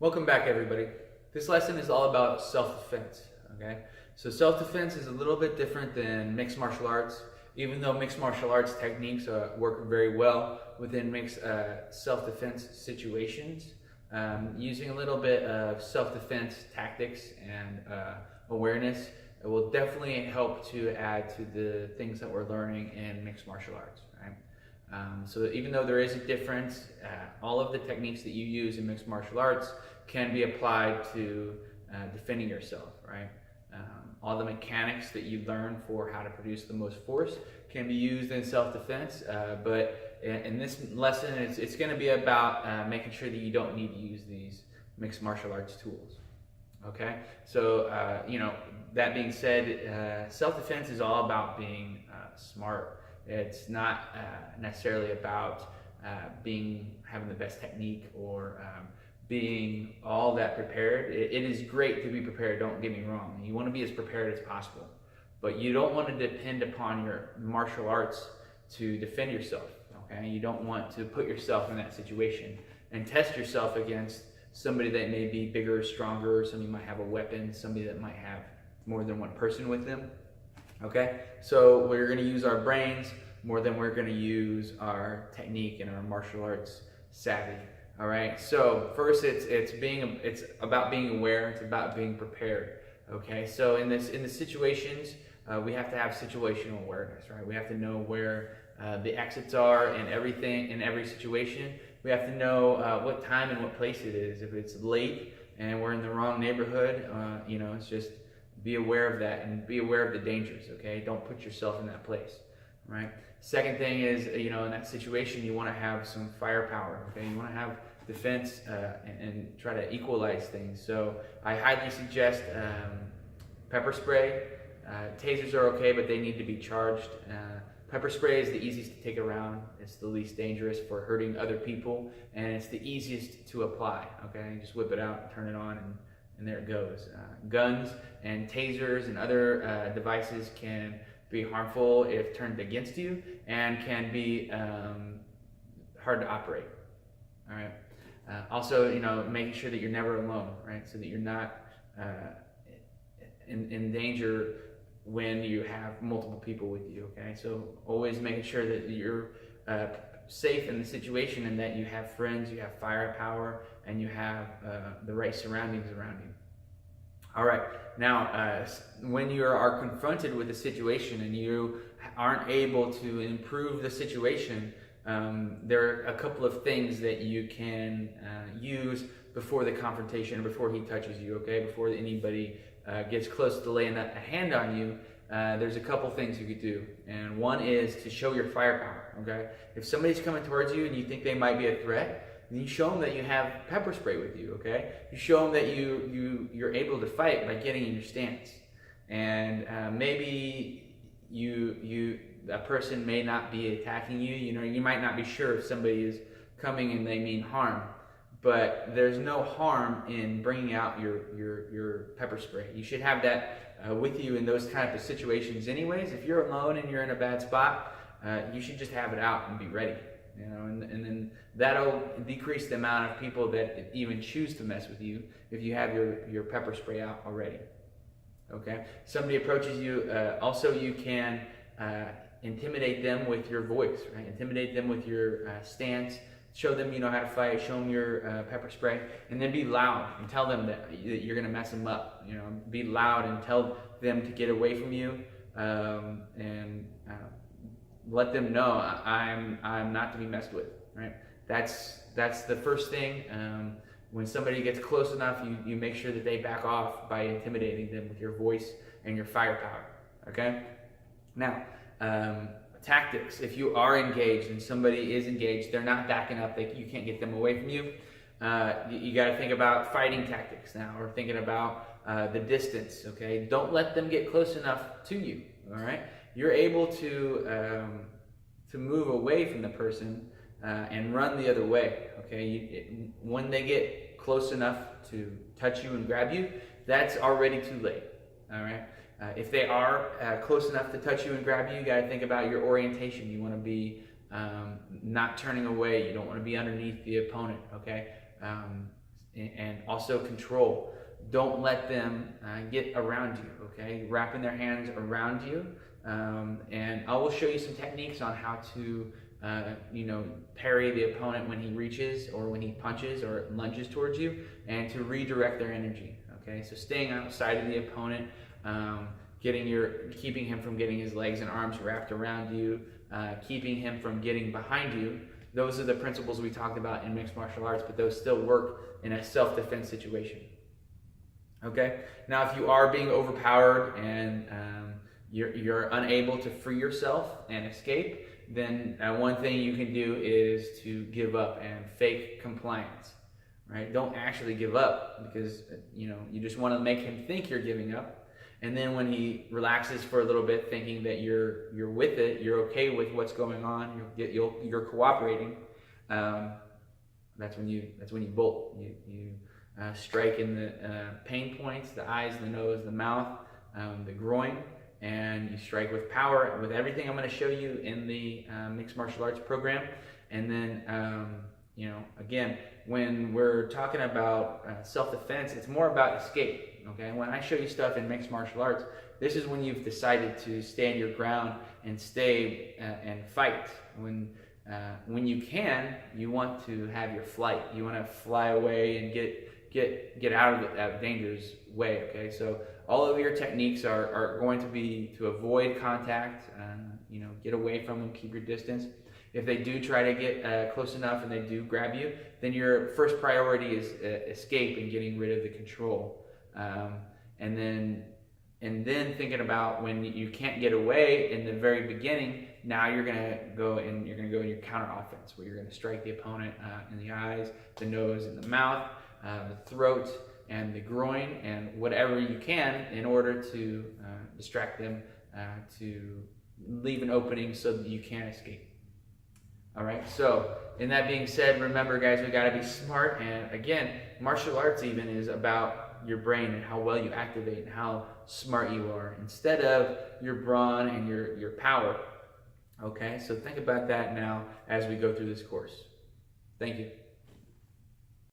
Welcome back, everybody. This lesson is all about self-defense, okay? So self-defense is a little bit different than mixed martial arts, even though mixed martial arts techniques work very well within mixed self-defense situations. Using a little bit of self-defense tactics and awareness, it will definitely help to add to the things that we're learning in mixed martial arts, right? So even though there is a difference, all of the techniques that you use in mixed martial arts can be applied to defending yourself, right? All the mechanics that you learn for how to produce the most force can be used in self-defense, but in this lesson, it's going to be about making sure that you don't need to use these mixed martial arts tools. Okay, so that being said, self-defense is all about being smart. It's not necessarily about having the best technique or being all that prepared. It is great to be prepared, don't get me wrong. You want to be as prepared as possible, but you don't want to depend upon your martial arts to defend yourself, okay? You don't want to put yourself in that situation and test yourself against somebody that may be bigger or stronger, somebody might have a weapon, somebody that might have more than one person with them. Okay, so we're going to use our brains more than we're going to use our technique and our martial arts savvy. All right, so first it's about being aware. It's about being prepared. Okay, so in the situations, we have to have situational awareness, right? We have to know where the exits are and everything in every situation. We have to know what time and what place it is. If it's late and we're in the wrong neighborhood, it's just be aware of that and be aware of the dangers, okay? Don't put yourself in that place, right? Second thing is, in that situation, you want to have some firepower, okay? You want to have defense and try to equalize things. So I highly suggest pepper spray. Tasers are okay, but they need to be charged. Pepper spray is the easiest to take around. It's the least dangerous for hurting other people, and it's the easiest to apply, okay? You just whip it out, turn it on, and there it goes. Guns and tasers and other devices can be harmful if turned against you and can be hard to operate. All right. Also, making sure that you're never alone, right? So that you're not in danger when you have multiple people with you. Okay. So always making sure that you're safe in the situation and that you have friends, you have firepower, and you have the right surroundings around you. All right, now when you are confronted with a situation and you aren't able to improve the situation, there are a couple of things that you can use before the confrontation, before he touches you, okay? Before anybody gets close to laying a hand on you, there's a couple things you could do. And one is to show your firepower, okay? If somebody's coming towards you and you think they might be a threat, then you show them that you have pepper spray with you, okay? You show them that you're able to fight by getting in your stance. And maybe a person may not be attacking you. You might not be sure if somebody is coming and they mean harm, but there's no harm in bringing out your pepper spray. You should have that with you in those type of situations anyways. If you're alone and you're in a bad spot, you should just have it out and be ready. And then that'll decrease the amount of people that even choose to mess with you if you have your pepper spray out already. Okay. Somebody approaches you. Also, you can intimidate them with your voice, right? Intimidate them with your stance. Show them you know how to fight. Show them your pepper spray, and then be loud and tell them that you're going to mess them up. Be loud and tell them to get away from you, and let them know I'm not to be messed with. Right? That's the first thing. When somebody gets close enough, you make sure that they back off by intimidating them with your voice and your firepower. Okay. Now, tactics. If you are engaged and somebody is engaged, they're not backing up. You can't get them away from you. You got to think about fighting tactics now, or thinking about the distance. Okay. Don't let them get close enough to you. All right. You're able to move away from the person and run the other way. Okay, when they get close enough to touch you and grab you, that's already too late. All right. If they are close enough to touch you and grab you, you got to think about your orientation. You want to be not turning away. You don't want to be underneath the opponent. Okay. and also control. Don't let them get around you, okay? Wrapping their hands around you. And I will show you some techniques on how to, parry the opponent when he reaches or when he punches or lunges towards you, and to redirect their energy, okay? So staying outside of the opponent, keeping him from getting his legs and arms wrapped around you, keeping him from getting behind you. Those are the principles we talked about in mixed martial arts, but those still work in a self-defense situation. Okay? Now, if you are being overpowered and you're unable to free yourself and escape, then one thing you can do is to give up and fake compliance. Right? Don't actually give up, because you just want to make him think you're giving up. And then when he relaxes for a little bit, thinking that you're with it, you're okay with what's going on, you're cooperating. That's when you bolt. You strike in the pain points, the eyes, the nose, the mouth, the groin, and you strike with power, with everything I'm going to show you in the mixed martial arts program. And then again, when we're talking about self-defense, it's more about escape. Okay, when I show you stuff in mixed martial arts, this is when you've decided to stand your ground and stay and fight. When you can, you want to have your flight. You want to fly away and get out of that dangerous way. Okay, so all of your techniques are going to be to avoid contact. Get away from them. Keep your distance. If they do try to get close enough and they do grab you, then your first priority is escape and getting rid of the control. And then thinking about when you can't get away in the very beginning, now you're gonna go in your counter offense, where you're gonna strike the opponent in the eyes, the nose, and the mouth, the throat, and the groin, and whatever you can in order to distract them, to leave an opening so that you can escape. All right, so in that being said, remember guys, we gotta be smart. And again, martial arts even is about your brain and how well you activate and how smart you are, instead of your brawn and your power. Okay, so think about that now as we go through this course. Thank you.